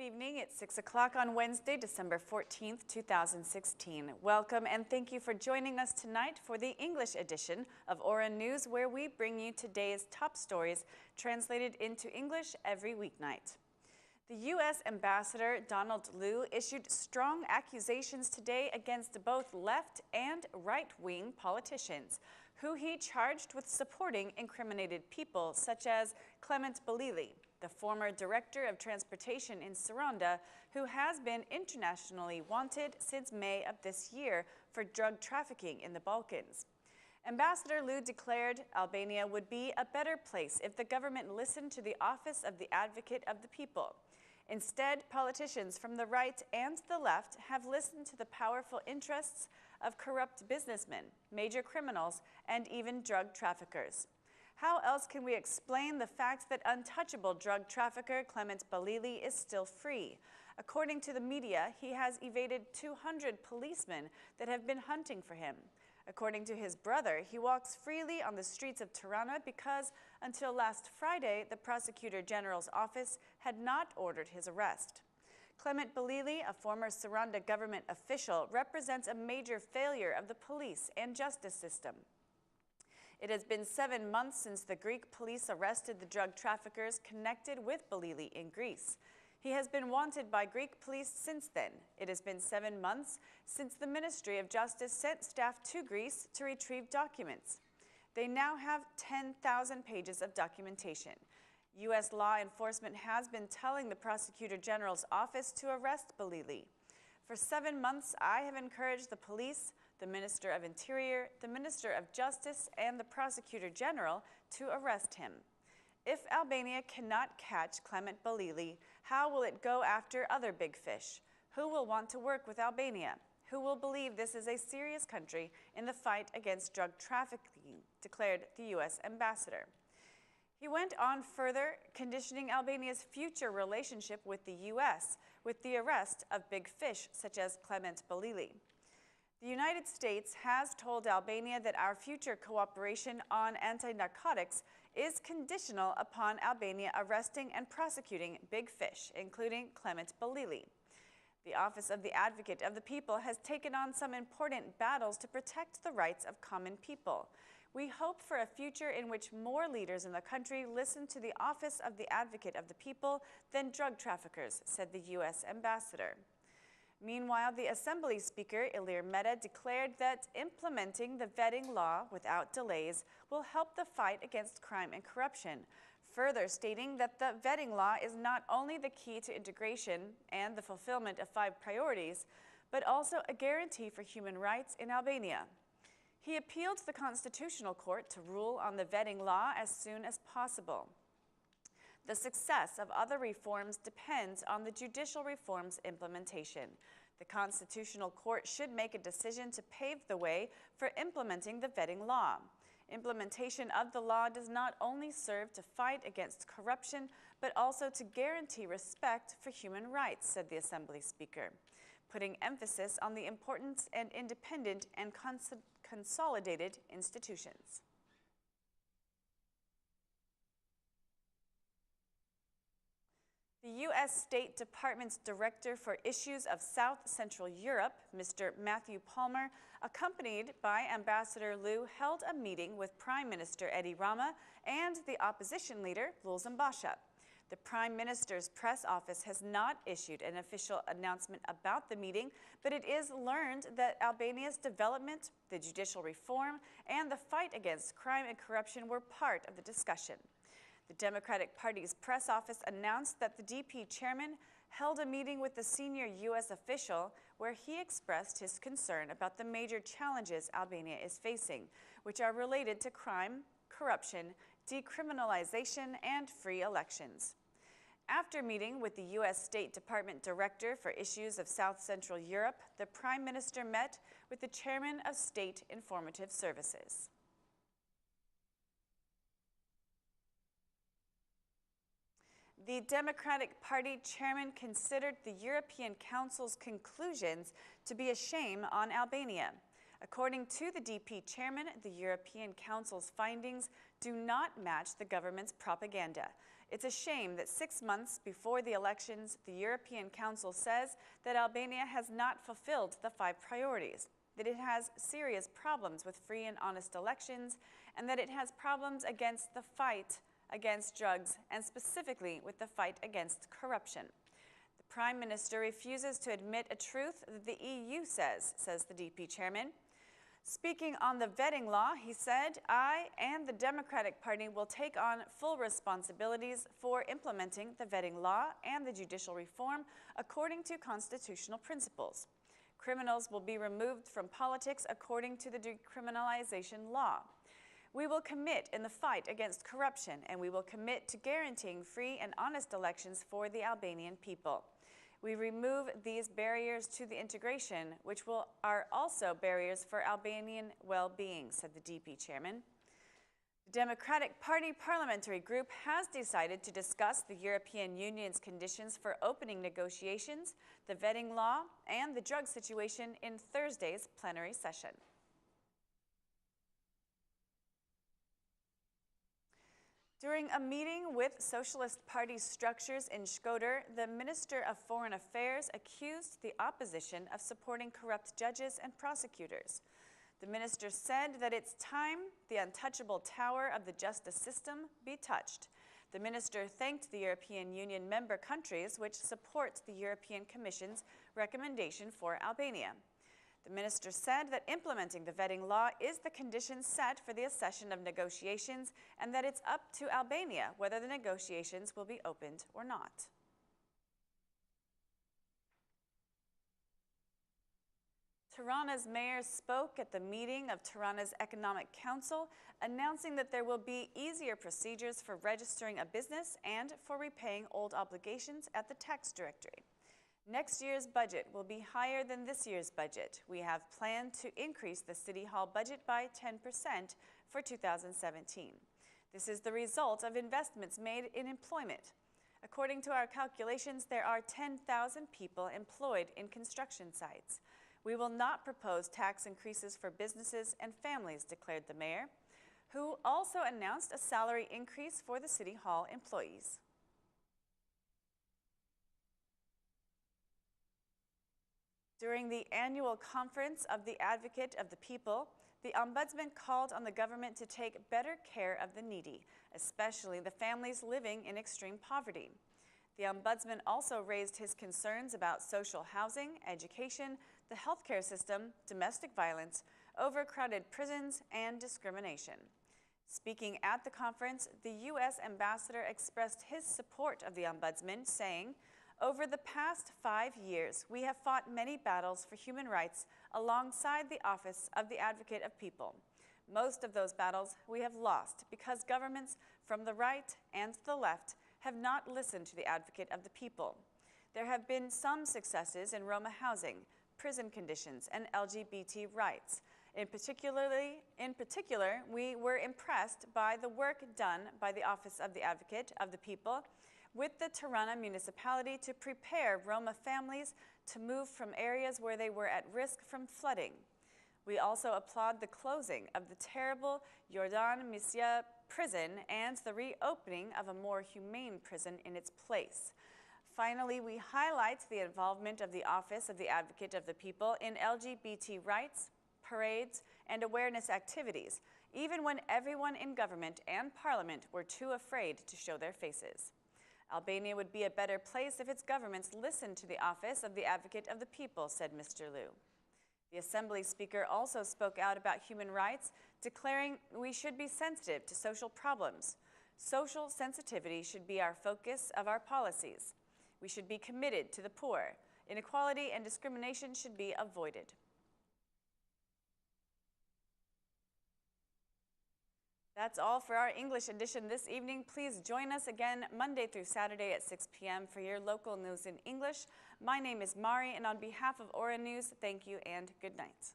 evening. It's 6 o'clock on Wednesday, December 14th, 2016. Welcome and thank you for joining us tonight for the English edition of Aura News, where we bring you today's top stories translated into English every weeknight. The U.S. Ambassador Donald Liu issued strong accusations today against both left and right-wing politicians, who he charged with supporting incriminated people such as Clement Balili, the former director of transportation in Tirana, who has been internationally wanted since May of this year for drug trafficking in the Balkans. Ambassador Liu declared Albania would be a better place if the government listened to the Office of the Advocate of the People. Instead, politicians from the right and the left have listened to the powerful interests of corrupt businessmen, major criminals, and even drug traffickers. How else can we explain the fact that untouchable drug trafficker Clement Balili is still free? According to the media, he has evaded 200 policemen that have been hunting for him. According to his brother, he walks freely on the streets of Tirana because until last Friday, the Prosecutor General's office had not ordered his arrest. Clement Balili, a former Tirana government official, represents a major failure of the police and justice system. It has been 7 months since the Greek police arrested the drug traffickers connected with Balili in Greece. He has been wanted by Greek police since then. It has been 7 months since the Ministry of Justice sent staff to Greece to retrieve documents. They now have 10,000 pages of documentation. U.S. law enforcement has been telling the Prosecutor General's office to arrest Balili. For 7 months, I have encouraged the police, the Minister of Interior, the Minister of Justice, and the Prosecutor General to arrest him. If Albania cannot catch Clement Balili, how will it go after other big fish? Who will want to work with Albania? Who will believe this is a serious country in the fight against drug trafficking, declared the U.S. ambassador. He went on further, conditioning Albania's future relationship with the U.S. with the arrest of big fish such as Clement Balili. The United States has told Albania that our future cooperation on anti-narcotics is conditional upon Albania arresting and prosecuting big fish, including Clement Balili. The Office of the Advocate of the People has taken on some important battles to protect the rights of common people. We hope for a future in which more leaders in the country listen to the Office of the Advocate of the People than drug traffickers, said the U.S. ambassador. Meanwhile, the Assembly Speaker, Ilir Meta, declared that implementing the vetting law without delays will help the fight against crime and corruption, further stating that the vetting law is not only the key to integration and the fulfillment of 5 priorities, but also a guarantee for human rights in Albania. He appealed to the Constitutional Court to rule on the vetting law as soon as possible. The success of other reforms depends on the judicial reform's implementation. The Constitutional Court should make a decision to pave the way for implementing the vetting law. Implementation of the law does not only serve to fight against corruption, but also to guarantee respect for human rights, said the Assembly Speaker, putting emphasis on the importance and independent and consolidated institutions. The U.S. State Department's Director for Issues of South Central Europe, Mr. Mathew Palmer, accompanied by Ambassador Liu, held a meeting with Prime Minister Edi Rama and the opposition leader, Basha. The Prime Minister's press office has not issued an official announcement about the meeting, but it is learned that Albania's development, the judicial reform, and the fight against crime and corruption were part of the discussion. The Democratic Party's press office announced that the DP chairman held a meeting with the senior U.S. official where he expressed his concern about the major challenges Albania is facing, which are related to crime, corruption, decriminalization, and free elections. After meeting with the U.S. State Department Director for Issues of South Central Europe, the Prime Minister met with the Chairman of State Informative Services. The Democratic Party chairman considered the European Council's conclusions to be a shame on Albania. According to the DP chairman, the European Council's findings do not match the government's propaganda. It's a shame that 6 months before the elections, the European Council says that Albania has not fulfilled the 5 priorities, that it has serious problems with free and honest elections, and that it has problems against the fight against drugs, and specifically with the fight against corruption. The Prime Minister refuses to admit a truth that the EU says the DP chairman. Speaking on the vetting law, he said, "I and the Democratic Party will take on full responsibilities for implementing the vetting law and the judicial reform according to constitutional principles. Criminals will be removed from politics according to the decriminalization law. We will commit in the fight against corruption, and we will commit to guaranteeing free and honest elections for the Albanian people. We remove these barriers to the integration, which are also barriers for Albanian well-being," said the DP chairman. The Democratic Party parliamentary group has decided to discuss the European Union's conditions for opening negotiations, the vetting law, and the drug situation in Thursday's plenary session. During a meeting with Socialist Party structures in Shkodër, the Minister of Foreign Affairs accused the opposition of supporting corrupt judges and prosecutors. The minister said that it's time the untouchable tower of the justice system be touched. The minister thanked the European Union member countries which support the European Commission's recommendation for Albania. The minister said that implementing the vetting law is the condition set for the accession of negotiations and that it's up to Albania whether the negotiations will be opened or not. Tirana's mayor spoke at the meeting of Tirana's Economic Council, announcing that there will be easier procedures for registering a business and for repaying old obligations at the tax directory. Next year's budget will be higher than this year's budget. We have planned to increase the City Hall budget by 10% for 2017. This is the result of investments made in employment. According to our calculations, there are 10,000 people employed in construction sites. We will not propose tax increases for businesses and families, declared the mayor, who also announced a salary increase for the City Hall employees. During the annual conference of the Advocate of the People, the Ombudsman called on the government to take better care of the needy, especially the families living in extreme poverty. The Ombudsman also raised his concerns about social housing, education, the healthcare system, domestic violence, overcrowded prisons, and discrimination. Speaking at the conference, the U.S. ambassador expressed his support of the Ombudsman, saying, "Over the past 5 years, we have fought many battles for human rights alongside the Office of the Advocate of People. Most of those battles we have lost because governments from the right and the left have not listened to the Advocate of the People. There have been some successes in Roma housing, prison conditions, and LGBT rights. In particular, we were impressed by the work done by the Office of the Advocate of the People with the Tirana municipality to prepare Roma families to move from areas where they were at risk from flooding. We also applaud the closing of the terrible Jordan Misja prison and the reopening of a more humane prison in its place. Finally, we highlight the involvement of the Office of the Advocate of the People in LGBT rights, parades, and awareness activities, even when everyone in government and parliament were too afraid to show their faces. Albania would be a better place if its governments listened to the Office of the Advocate of the People," said Mr. Liu. The Assembly Speaker also spoke out about human rights, declaring we should be sensitive to social problems. Social sensitivity should be our focus of our policies. We should be committed to the poor. Inequality and discrimination should be avoided. That's all for our English edition this evening. Please join us again Monday through Saturday at 6 p.m. for your local news in English. My name is Mari, and on behalf of Aura News, thank you and good night.